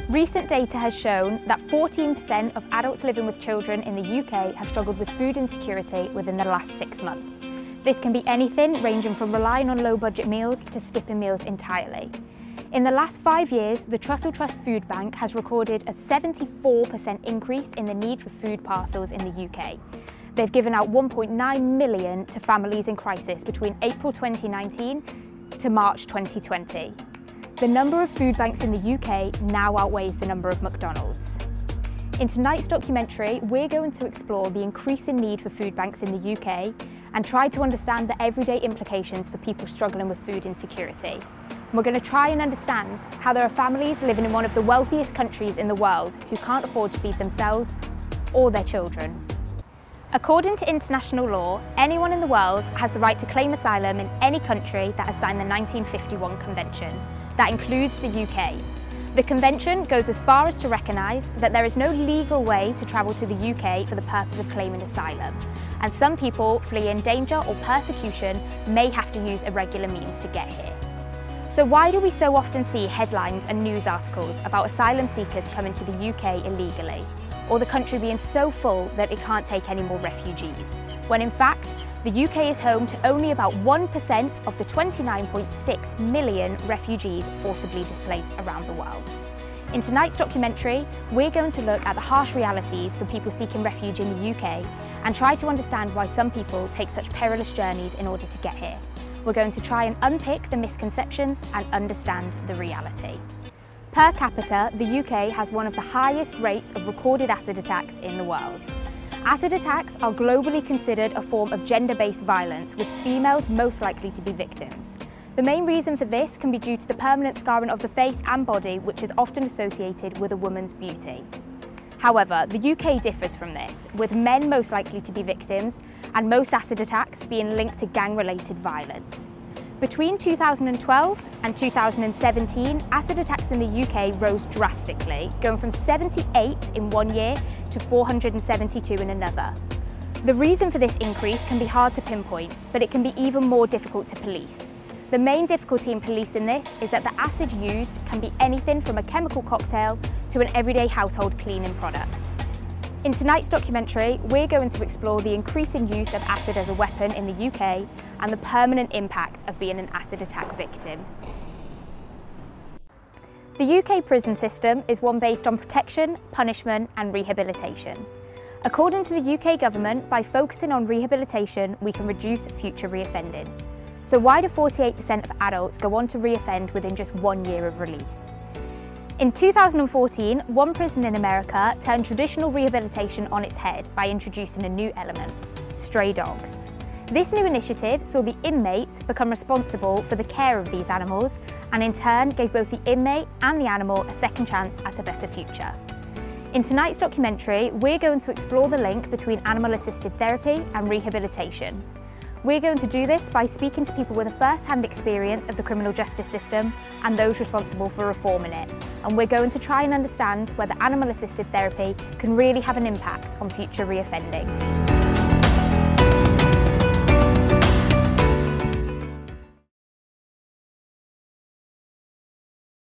Recent data has shown that 14% of adults living with children in the UK have struggled with food insecurity within the last 6 months. This can be anything ranging from relying on low-budget meals to skipping meals entirely. In the last 5 years, the Trussell Trust Food Bank has recorded a 74% increase in the need for food parcels in the UK. They've given out 1.9 million to families in crisis between April 2019 to March 2020. The number of food banks in the UK now outweighs the number of McDonald's. In tonight's documentary, we're going to explore the increasing need for food banks in the UK and try to understand the everyday implications for people struggling with food insecurity. We're going to try and understand how there are families living in one of the wealthiest countries in the world who can't afford to feed themselves or their children. According to international law, anyone in the world has the right to claim asylum in any country that has signed the 1951 Convention. That includes the UK. The Convention goes as far as to recognise that there is no legal way to travel to the UK for the purpose of claiming asylum, and some people fleeing danger or persecution may have to use irregular means to get here. So why do we so often see headlines and news articles about asylum seekers coming to the UK illegally, or the country being so full that it can't take any more refugees, when in fact the UK is home to only about 1% of the 29.6 million refugees forcibly displaced around the world? In tonight's documentary, we're going to look at the harsh realities for people seeking refuge in the UK and try to understand why some people take such perilous journeys in order to get here. We're going to try and unpick the misconceptions and understand the reality. Per capita, the UK has one of the highest rates of recorded acid attacks in the world. Acid attacks are globally considered a form of gender-based violence, with females most likely to be victims. The main reason for this can be due to the permanent scarring of the face and body, which is often associated with a woman's beauty. However, the UK differs from this, with men most likely to be victims and most acid attacks being linked to gang-related violence. Between 2012 and 2017, acid attacks in the UK rose drastically, going from 78 in one year to 472 in another. The reason for this increase can be hard to pinpoint, but it can be even more difficult to police. The main difficulty in policing this is that the acid used can be anything from a chemical cocktail to an everyday household cleaning product. In tonight's documentary, we're going to explore the increasing use of acid as a weapon in the UK and the permanent impact of being an acid attack victim. The UK prison system is one based on protection, punishment and rehabilitation. According to the UK government, by focusing on rehabilitation, we can reduce future reoffending. So why do 48% of adults go on to reoffend within just 1 year of release? In 2014, one prison in America turned traditional rehabilitation on its head by introducing a new element: stray dogs. This new initiative saw the inmates become responsible for the care of these animals and in turn gave both the inmate and the animal a second chance at a better future. In tonight's documentary, we're going to explore the link between animal-assisted therapy and rehabilitation. We're going to do this by speaking to people with a first-hand experience of the criminal justice system and those responsible for reforming it. And we're going to try and understand whether animal-assisted therapy can really have an impact on future reoffending.